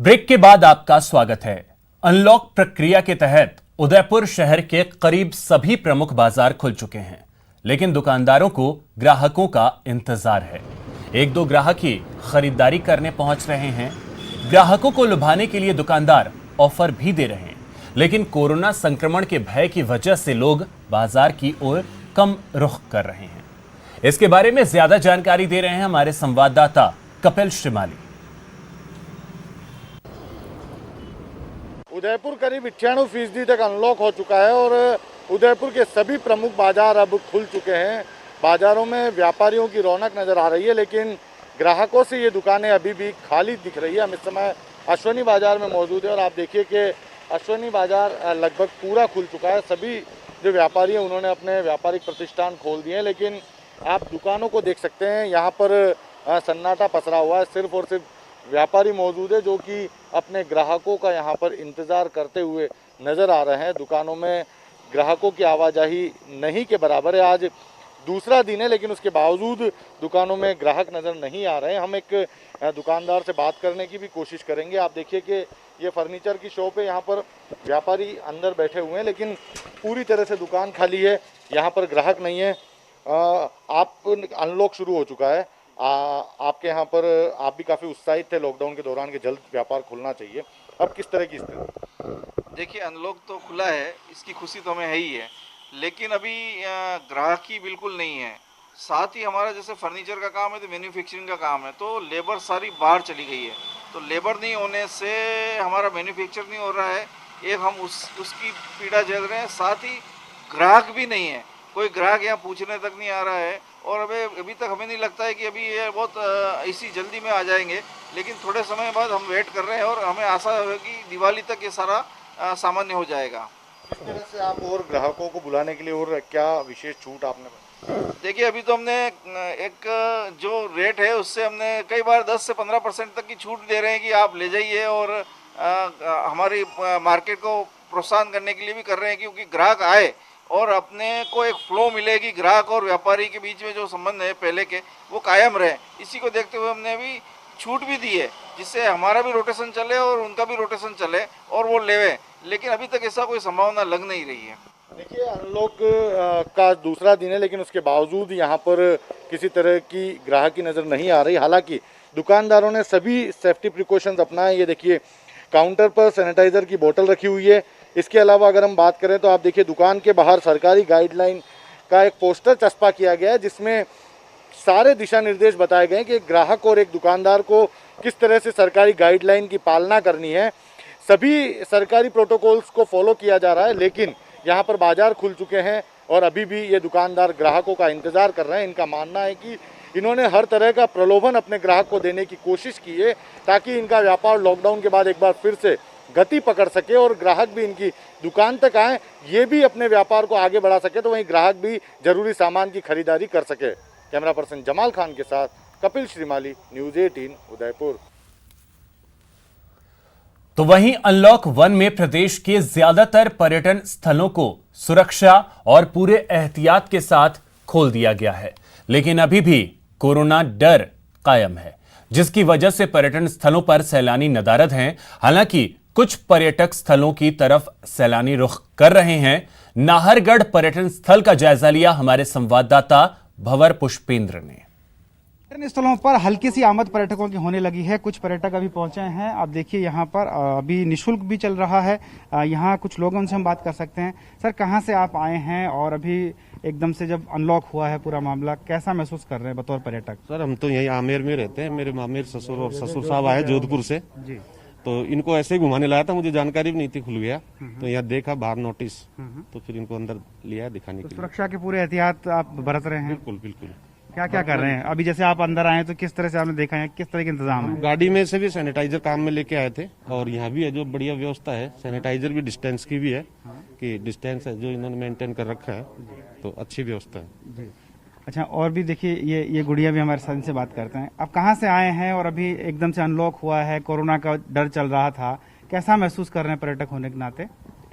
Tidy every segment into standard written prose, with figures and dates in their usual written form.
Break के बाद आपका स्वागत है। अनलॉक प्रक्रिया के तहत उदयपुर शहर के करीब सभी प्रमुख बाजार खुल चुके हैं, लेकिन दुकानदारों को ग्राहकों का इंतजार है। एक दो ग्राहक ही खरीदारी करने पहुंच रहे हैं। ग्राहकों को लुभाने के लिए दुकानदार ऑफर भी दे रहे हैं, लेकिन कोरोना संक्रमण के भय की वजह से लोग बाजार की ओर कम रुख कर रहे हैं। इसके बारे में ज्यादा जानकारी दे रहे हैं हमारे संवाददाता कपिल श्रीमाली। उदयपुर करीब 98% तक अनलॉक हो चुका है और उदयपुर के सभी प्रमुख बाजार अब खुल चुके हैं। बाजारों में व्यापारियों की रौनक नजर आ रही है, लेकिन ग्राहकों से ये दुकानें अभी भी खाली दिख रही है। हम इस समय अश्वनी बाजार में मौजूद है और आप देखिए कि अश्वनी बाजार लगभग पूरा खुल चुका है। सभी जो व्यापारी हैं उन्होंने अपने व्यापारिक प्रतिष्ठान खोल दिए हैं, लेकिन आप दुकानों को देख सकते हैं यहाँ पर सन्नाटा पसरा हुआ है। सिर्फ और सिर्फ व्यापारी मौजूद है जो कि अपने ग्राहकों का यहाँ पर इंतज़ार करते हुए नज़र आ रहे हैं। दुकानों में ग्राहकों की आवाजाही नहीं के बराबर है। आज दूसरा दिन है, लेकिन उसके बावजूद दुकानों में ग्राहक नज़र नहीं आ रहे हैं। हम एक दुकानदार से बात करने की भी कोशिश करेंगे। आप देखिए कि ये फर्नीचर की शॉप है, यहाँ पर व्यापारी अंदर बैठे हुए हैं, लेकिन पूरी तरह से दुकान खाली है, यहाँ पर ग्राहक नहीं है। आप अनलॉक शुरू हो चुका है, आपके यहाँ पर आप भी काफ़ी उत्साहित थे लॉकडाउन के दौरान कि जल्द व्यापार खुलना चाहिए। अब किस तरह की स्थिति? देखिए, अनलॉक तो खुला है, इसकी खुशी तो हमें है ही है, लेकिन अभी ग्राहक ही बिल्कुल नहीं है। साथ ही हमारा जैसे फर्नीचर का काम है तो मैन्युफैक्चरिंग का काम है, तो लेबर सारी बाहर चली गई है, तो लेबर नहीं होने से हमारा मैन्युफैक्चर नहीं हो रहा है। एक हम उसकी पीड़ा झेल रहे हैं, साथ ही ग्राहक भी नहीं है, कोई ग्राहक यहाँ पूछने तक नहीं आ रहा है। और अभी तक हमें नहीं लगता है कि अभी ये बहुत इसी जल्दी में आ जाएंगे, लेकिन थोड़े समय बाद हम वेट कर रहे हैं और हमें आशा है कि दिवाली तक ये सारा सामान्य हो जाएगा। इस तरह से आप और ग्राहकों को बुलाने के लिए और क्या विशेष छूट आपने? देखिए, अभी तो हमने एक जो रेट है उससे हमने कई बार 10 से 15% तक की छूट दे रहे हैं कि आप ले जाइए, और हमारी मार्केट को प्रोत्साहन करने के लिए भी कर रहे हैं, क्योंकि ग्राहक आए और अपने को एक फ्लो मिलेगी। ग्राहक और व्यापारी के बीच में जो संबंध है पहले के, वो कायम रहे। इसी को देखते हुए हमने अभी छूट भी दी है, जिससे हमारा भी रोटेशन चले और उनका भी रोटेशन चले और वो लेवे, लेकिन अभी तक ऐसा कोई संभावना लग नहीं रही है। देखिए, अनलॉक का दूसरा दिन है, लेकिन उसके बावजूद यहाँ पर किसी तरह की ग्राहक की नज़र नहीं आ रही। हालांकि दुकानदारों ने सभी सेफ्टी प्रिकॉशंस अपनाए। ये देखिए, काउंटर पर सैनिटाइज़र की बोतल रखी हुई है। इसके अलावा अगर हम बात करें तो आप देखिए दुकान के बाहर सरकारी गाइडलाइन का एक पोस्टर चस्पा किया गया है, जिसमें सारे दिशा निर्देश बताए गए हैं कि एक ग्राहक और एक दुकानदार को किस तरह से सरकारी गाइडलाइन की पालना करनी है। सभी सरकारी प्रोटोकॉल्स को फॉलो किया जा रहा है, लेकिन यहाँ पर बाजार खुल चुके हैं और अभी भी ये दुकानदार ग्राहकों का इंतज़ार कर रहे हैं। इनका मानना है कि इन्होंने हर तरह का प्रलोभन अपने ग्राहक को देने की कोशिश की है, ताकि इनका व्यापार लॉकडाउन के बाद एक बार फिर से गति पकड़ सके और ग्राहक भी इनकी दुकान तक आए, ये भी अपने व्यापार को आगे बढ़ा सके, तो वहीं ग्राहक भी जरूरी सामान की खरीदारी कर सके। कैमरा पर्सन जमाल खान के साथ कपिल श्रीमाली, न्यूज़ 18 उदयपुर। तो वहीं अनलॉक 1 में प्रदेश के ज्यादातर पर्यटन स्थलों को सुरक्षा और पूरे एहतियात के साथ खोल दिया गया है, लेकिन अभी भी कोरोना डर कायम है, जिसकी वजह से पर्यटन स्थलों पर सैलानी नदारद हैं। हालांकि कुछ पर्यटक स्थलों की तरफ सैलानी रुख कर रहे हैं। नाहरगढ़ पर्यटन स्थल का जायजा लिया हमारे संवाददाता भंवर पुष्पेंद्र ने। पर्यटन स्थलों पर हल्की सी आमद पर्यटकों की होने लगी है। कुछ पर्यटक अभी पहुंचे हैं। आप देखिए, यहाँ पर अभी निःशुल्क भी चल रहा है। यहाँ कुछ लोगों से हम बात कर सकते हैं। सर, कहाँ से आप आए हैं और अभी एकदम से जब अनलॉक हुआ है पूरा मामला, कैसा महसूस कर रहे हैं बतौर पर्यटक? सर, हम तो यहीं आमेर में रहते हैं। मेरे मामेर ससुर और ससुर साहब आए जोधपुर से जी, तो इनको ऐसे ही घुमाने लाया था, मुझे जानकारी भी नहीं थी। खुल गया तो यहाँ देखा बाहर नोटिस, तो फिर इनको अंदर लिया दिखाने के लिए। सुरक्षा के पूरे एहतियात आप बरत रहे हैं? बिल्कुल बिल्कुल। क्या क्या कर रहे हैं अभी? जैसे आप अंदर आए तो किस तरह से आपने देखा है, किस तरह के इंतजाम है? गाड़ी में से भी सैनिटाइजर काम में लेके आए थे, और यहाँ भी है जो बढ़िया व्यवस्था है। सैनिटाइजर भी डिस्टेंस की भी है, कि डिस्टेंस है जो इन्होंने मेंटेन कर रखा है, तो अच्छी व्यवस्था है। अच्छा, और भी देखिए, ये गुड़िया भी हमारे साथ से बात करते हैं। आप कहाँ से आए हैं और अभी एकदम से अनलॉक हुआ है, कोरोना का डर चल रहा था, कैसा महसूस कर रहे हैं पर्यटक होने के नाते?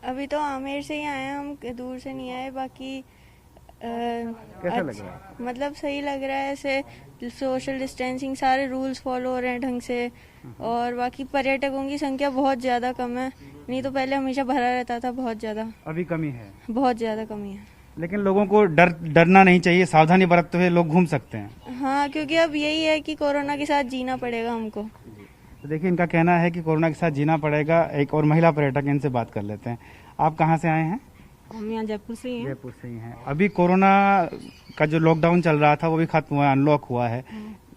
अभी तो आमेर से ही आए हैं हम, दूर से नहीं आए। बाकी कैसा लग रहा है? मतलब सही लग रहा है, ऐसे सोशल डिस्टेंसिंग सारे रूल्स फॉलो हो रहे हैं ढंग से, और बाकी पर्यटकों की संख्या बहुत ज़्यादा कम है, नहीं तो पहले हमेशा भरा रहता था बहुत ज़्यादा, अभी कमी है, बहुत ज़्यादा कमी है। लेकिन लोगों को डरना नहीं चाहिए, सावधानी बरतते हुए लोग घूम सकते हैं। हाँ, क्योंकि अब यही है कि कोरोना के साथ जीना पड़ेगा हमको। तो देखिए, इनका कहना है कि कोरोना के साथ जीना पड़ेगा। एक और महिला पर्यटक, इनसे बात कर लेते हैं। आप कहाँ से आए हैं? हम यहाँ जयपुर से ही हैं। जयपुर से ही हैं। अभी कोरोना का जो लॉकडाउन चल रहा था वो भी खत्म हुआ है, अनलॉक हुआ है,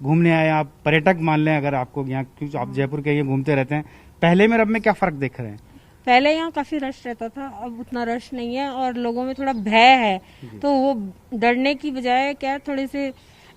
घूमने आए आप, पर्यटक मान लें अगर आपको यहाँ, क्योंकि आप जयपुर के ये घूमते रहते हैं, पहले में और अब में क्या फर्क देख रहे हैं? पहले यहाँ काफी रश रहता था, अब उतना रश नहीं है और लोगों में थोड़ा भय है, तो वो डरने की बजाय क्या थोड़े से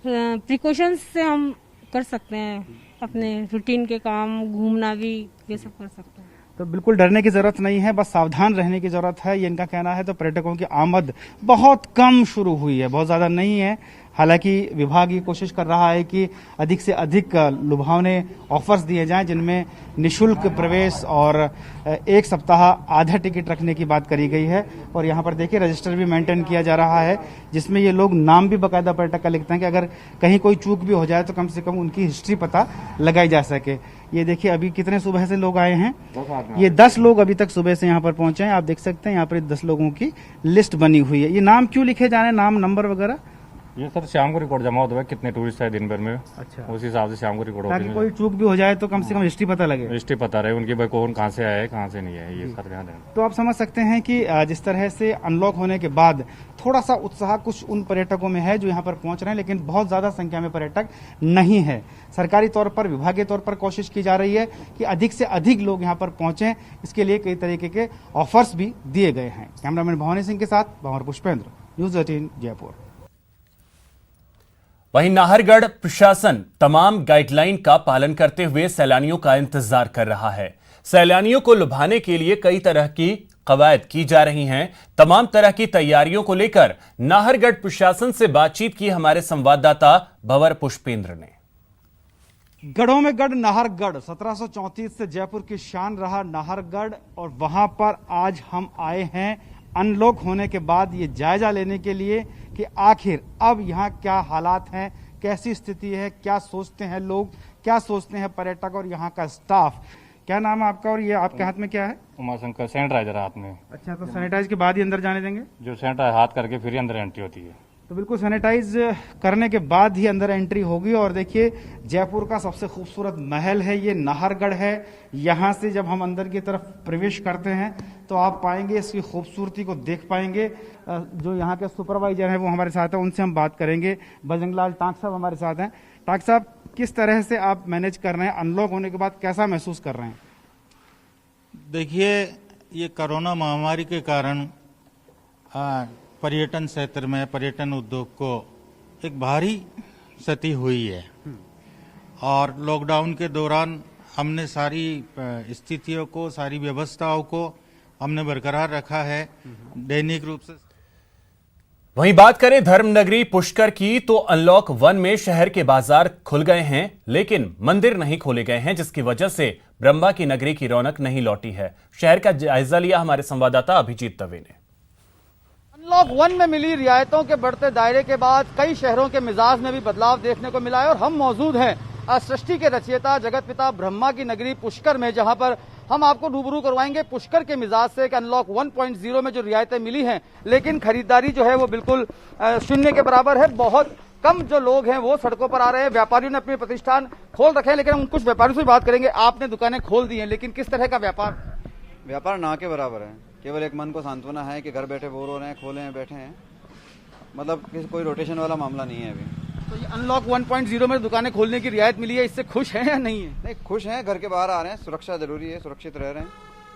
प्रिकॉशंस से हम कर सकते हैं अपने रूटीन के काम, घूमना भी ये सब कर सकते हैं। तो बिल्कुल डरने की जरूरत नहीं है, बस सावधान रहने की जरूरत है, ये इनका कहना है। तो पर्यटकों की आमद बहुत कम शुरू हुई है, बहुत ज्यादा नहीं है। हालांकि विभाग ये कोशिश कर रहा है कि अधिक से अधिक लुभावने ऑफर्स दिए जाएं, जिनमें निशुल्क प्रवेश और एक सप्ताह आधा टिकट रखने की बात करी गई है। और यहाँ पर देखिए रजिस्टर भी मेंटेन किया जा रहा है, जिसमें ये लोग नाम भी बाकायदा पर्यटक का लिखते हैं कि अगर कहीं कोई चूक भी हो जाए तो कम से कम उनकी हिस्ट्री पता लगाई जा सके। ये देखिए अभी कितने सुबह से लोग आए हैं, ये 10 लोग अभी तक सुबह से यहाँ पर पहुंचे हैं। आप देख सकते हैं यहाँ पर 10 लोगों की लिस्ट बनी हुई है। ये नाम क्यों लिखे जा रहे हैं, नाम नंबर वगैरह? ये सर शाम को रिकॉर्ड जमा होता है, कितने टूरिस्ट है दिन भर में, अच्छा, उस हिसाब से शाम को रिकॉर्ड होती ताकि है। कोई चूक भी हो जाए तो कम से कम हिस्ट्री पता लगे, हिस्ट्री पता रहे उनकी, भाई कौन कहाँ से आया है कहाँ से नहीं है, ये सर ध्यान देना। तो आप समझ सकते हैं कि जिस तरह से अनलॉक होने के बाद थोड़ा सा उत्साह कुछ उन पर्यटकों में है जो यहाँ पर पहुंच रहे हैं, लेकिन बहुत ज्यादा संख्या में पर्यटक नहीं है। सरकारी तौर पर, विभागीय तौर पर कोशिश की जा रही है कि अधिक से अधिक लोग यहाँ पर पहुंचे, इसके लिए कई तरीके के ऑफर्स भी दिए गए हैं। कैमरामैन भवानी सिंह के साथ भंवर पुष्पेंद्र, न्यूज 18 जयपुर। वहीं नाहरगढ़ प्रशासन तमाम गाइडलाइन का पालन करते हुए सैलानियों का इंतजार कर रहा है। सैलानियों को लुभाने के लिए कई तरह की कवायद की जा रही हैं। तमाम तरह की तैयारियों को लेकर नाहरगढ़ प्रशासन से बातचीत की हमारे संवाददाता भंवर पुष्पेंद्र ने। गढ़ों में गढ़ नाहरगढ़, 1734 से जयपुर की शान रहा नाहरगढ़, और वहां पर आज हम आए हैं अनलॉक होने के बाद ये जायजा लेने के लिए कि आखिर अब यहाँ क्या हालात हैं, कैसी स्थिति है, क्या सोचते हैं लोग, क्या सोचते हैं पर्यटक और यहाँ का स्टाफ। क्या नाम है आपका और ये आपके हाथ में क्या है? उमाशंकर, सैनिटाइजर हाथ में। अच्छा, तो सैनिटाइज के बाद ही अंदर जाने देंगे? जो सैनिटाइज हाथ करके फिर ही अंदर एंट्री होती है। तो बिल्कुल सैनिटाइज करने के बाद ही अंदर एंट्री होगी। और देखिए जयपुर का सबसे खूबसूरत महल है ये, नाहरगढ़ है। यहाँ से जब हम अंदर की तरफ प्रवेश करते हैं तो आप पाएंगे इसकी खूबसूरती को देख पाएंगे। जो यहाँ के सुपरवाइजर हैं वो हमारे साथ हैं, उनसे हम बात करेंगे। बजरंगलाल टांक साहब हमारे साथ हैं। टांक साहब, किस तरह से आप मैनेज कर रहे हैं, अनलॉक होने के बाद कैसा महसूस कर रहे हैं? देखिए, ये कोरोना महामारी के कारण पर्यटन क्षेत्र में, पर्यटन उद्योग को एक भारी क्षति हुई है, और लॉकडाउन के दौरान हमने सारी स्थितियों को, सारी व्यवस्थाओं को हमने बरकरार रखा है दैनिक रूप से। वहीं बात करें धर्मनगरी पुष्कर की, तो अनलॉक 1 में शहर के बाजार खुल गए हैं, लेकिन मंदिर नहीं खोले गए हैं, जिसकी वजह से ब्रह्मा की नगरी की रौनक नहीं लौटी है। शहर का जायजा लिया हमारे संवाददाता अभिजीत दवे ने। अनलॉक 1 में मिली रियायतों के बढ़ते दायरे के बाद कई शहरों के मिजाज में भी बदलाव देखने को मिला है, और हम मौजूद हैं सृष्टि के रचयिता जगत पिता ब्रह्मा की नगरी पुष्कर में, जहां पर हम आपको रूबरू करवाएंगे पुष्कर के मिजाज से कि अनलॉक 1.0 में जो रियायतें मिली हैं, लेकिन खरीदारी जो है वो बिल्कुल शून्य के बराबर है। बहुत कम जो लोग हैं वो सड़कों पर आ रहे हैं। व्यापारियों ने अपने प्रतिष्ठान खोल रखे हैं, लेकिन हम कुछ व्यापारियों से बात करेंगे। आपने दुकानें खोल दी हैं, लेकिन किस तरह का व्यापार ना के बराबर है। केवल एक मन को सांत्वना है कि घर बैठे बोर हो रहे हैं, खोले हैं, बैठे हैं, मतलब कोई रोटेशन वाला मामला नहीं है अभी। तो ये अनलॉक 1.0 में दुकानें खोलने की रियायत मिली है, इससे खुश हैं या नहीं है? नहीं, खुश हैं, घर के बाहर आ रहे हैं, सुरक्षा जरूरी है, सुरक्षित रह रहे हैं।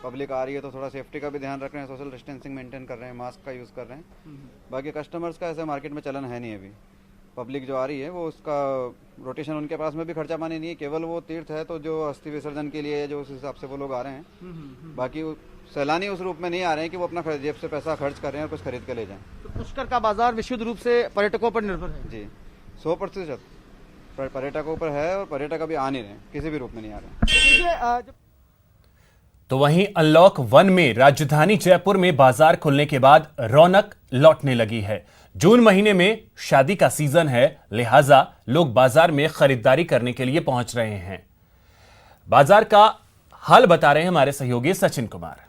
पब्लिक आ रही है तो थोड़ा सेफ्टी का भी ध्यान रख रहे हैं, सोशल डिस्टेंसिंग मेंटेन कर रहे हैं, मास्क का यूज़ कर रहे हैं। बाकी कस्टमर्स का ऐसे मार्केट में चलन है नहीं अभी। पब्लिक जो आ रही है वो उसका रोटेशन, उनके पास में भी खर्चा पानी नहीं है, केवल वो तीर्थ है तो जो अस्थि विसर्जन के लिए जो उस हिसाब से वो लोग आ रहे हैं। बाकी सैलानी उस रूप में नहीं आ रहे हैं कि वो अपना जेब से पैसा खर्च कर रहे हैं और कुछ खरीद के ले जाएं। तो पुष्कर का बाजार विशुद्ध रूप से पर्यटकों पर निर्भर है? जी, 100% पर्यटकों पर है, और पर्यटक अभी आ नहीं रहे, किसी भी रूप में नहीं आ रहे। तो वहीं अनलॉक 1 में राजधानी जयपुर में बाजार खुलने के बाद रौनक लौटने लगी है। जून महीने में शादी का सीजन है, लिहाजा लोग बाजार में खरीदारी करने के लिए पहुंच रहे हैं। बाजार का हाल बता रहे हैं हमारे सहयोगी सचिन कुमार।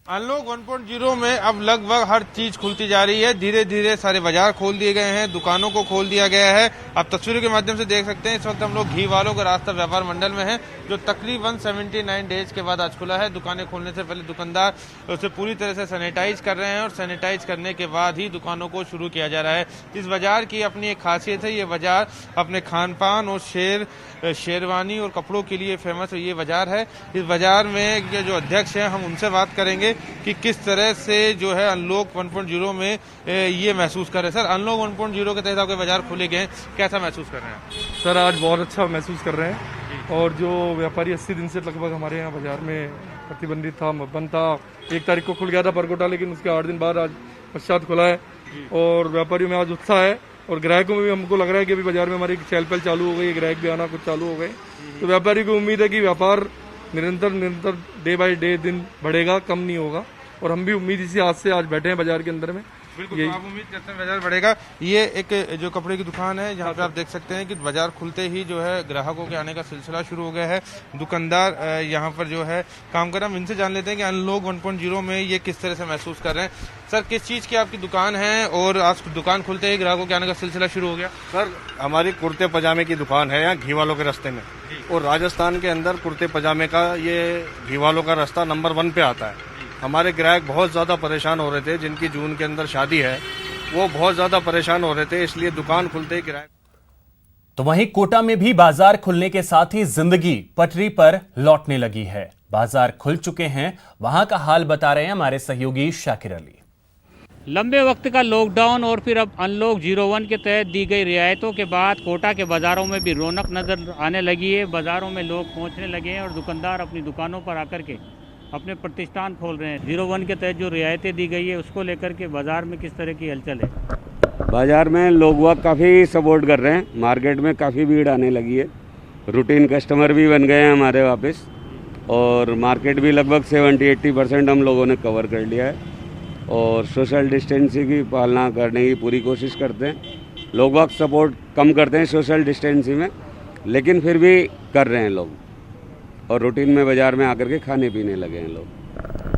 अनलॉक 1.0 में अब लगभग हर चीज खुलती जा रही है। धीरे धीरे सारे बाजार खोल दिए गए हैं, दुकानों को खोल दिया गया है। आप तस्वीरों के माध्यम से देख सकते हैं, इस वक्त हम लोग घी वालों का रास्ता व्यापार मंडल में है, जो तकरीबन 79 डेज के बाद आज खुला है। दुकानें खोलने से पहले दुकानदार उसे पूरी तरह से सैनिटाइज कर रहे हैं और सैनिटाइज करने के बाद ही दुकानों को शुरू किया जा रहा है। इस बाजार की अपनी एक खासियत है, ये बाजार अपने खान पान और शेरवानी और कपड़ों के लिए फेमस ये बाजार है। इस बाजार में जो अध्यक्ष हैं, हम उनसे बात करेंगे कि किस तरह से जो है अनलॉक 1.0 में ये महसूस कर रहे हैं। सर, अनलॉक 1.0 के तहत आपके बाजार खुले गए, कैसा महसूस कर रहे हैं? सर, आज बहुत अच्छा महसूस कर रहे हैं और जो व्यापारी 80 दिन से लगभग हमारे यहाँ बाजार में प्रतिबंधित था, बंद था। 1 तारीख को खुल गया था परकोटा, लेकिन उसके 8 दिन बाद आज पश्चात खुला है और व्यापारियों में आज उत्साह है और ग्राहकों में भी हमको लग रहा है कि अभी बाजार में हमारी चहल पहल चालू हो गई, ग्राहक भी आना कुछ चालू हो गए। तो व्यापारी को उम्मीद है कि व्यापार निरंतर डे बाय डे दिन बढ़ेगा, कम नहीं होगा और हम भी उम्मीद इसी आज से आज बैठे हैं बाजार के अंदर में। बिल्कुल, तो आप उम्मीद करते हैं बाजार बढ़ेगा। ये एक जो कपड़े की दुकान है, जहाँ पे आप देख सकते हैं कि बाजार खुलते ही जो है ग्राहकों के आने का सिलसिला शुरू हो गया है। दुकानदार यहाँ पर जो है काम कर रहे हैं। हम इनसे जान लेते हैं कि अनलॉक 1.0 में ये किस तरह से महसूस कर रहे हैं। सर, किस चीज़ की आपकी दुकान है और आज दुकान खुलते ही ग्राहकों के आने का सिलसिला शुरू हो गया? सर, हमारी कुर्ते पजामे की दुकान है यहाँ घी वालों के रास्ते में, और राजस्थान के अंदर कुर्ते पजामे का ये घी वालों का रास्ता नंबर 1 पे आता है। हमारे ग्राहक बहुत ज़्यादा परेशान हो रहे थे, जिनकी जून के अंदर शादी है वो बहुत ज़्यादा परेशान हो रहे थे, इसलिए दुकान खुलते ही ग्राहक। तो वहीं कोटा में भी बाजार खुलने के साथ ही जिंदगी पटरी पर लौटने लगी है। बाजार खुल चुके हैं, वहां का हाल बता रहे हैं हमारे सहयोगी शाकिर अली। लंबे वक्त का लॉकडाउन और फिर अब अनलॉक 01 के तहत दी गई रियायतों के बाद कोटा के बाज़ारों में भी रौनक नज़र आने लगी है। बाज़ारों में लोग पहुंचने लगे हैं और दुकानदार अपनी दुकानों पर आकर के अपने प्रतिष्ठान खोल रहे हैं। 01 के तहत जो रियायतें दी गई है उसको लेकर के बाज़ार में किस तरह की हलचल है? बाज़ार में लोग वह काफ़ी सपोर्ट कर रहे हैं, मार्केट में काफ़ी भीड़ आने लगी है। रूटीन कस्टमर भी बन गए हैं हमारे वापस और मार्केट भी लगभग 70-80% हम लोगों ने कवर कर लिया है और सोशल डिस्टेंसिंग की पालना करने की पूरी कोशिश करते हैं। लोग वक्त सपोर्ट कम करते हैं सोशल डिस्टेंसिंग में, लेकिन फिर भी कर रहे हैं लोग और रूटीन में बाज़ार में आकर के खाने पीने लगे हैं लोग।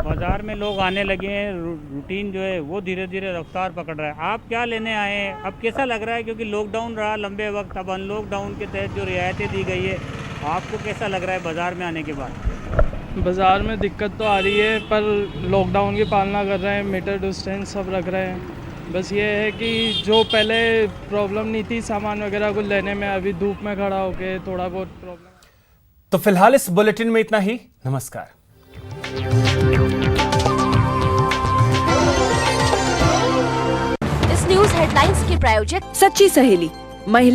बाज़ार में लोग आने लगे हैं, रूटीन जो है वो धीरे धीरे रफ्तार पकड़ रहा है। आप क्या लेने आए हैं? अब कैसा लग रहा है, क्योंकि लॉकडाउन रहा लंबे वक्त, अब अनलॉकडाउन के तहत जो रियायतें दी गई है, आपको कैसा लग रहा है बाज़ार में आने के बाद? बाज़ार में दिक्कत तो आ रही है, पर लॉकडाउन की पालना कर रहे हैं, मीटर डिस्टेंस सब रख रहे हैं। बस ये है कि जो पहले प्रॉब्लम नहीं थी सामान वगैरह को लेने में, अभी धूप में खड़ा होके थोड़ा बहुत प्रॉब्लम। तो फिलहाल इस बुलेटिन में इतना ही। नमस्कार। इस न्यूज हेडलाइंस के प्रायोजक सच्ची सहेली महिला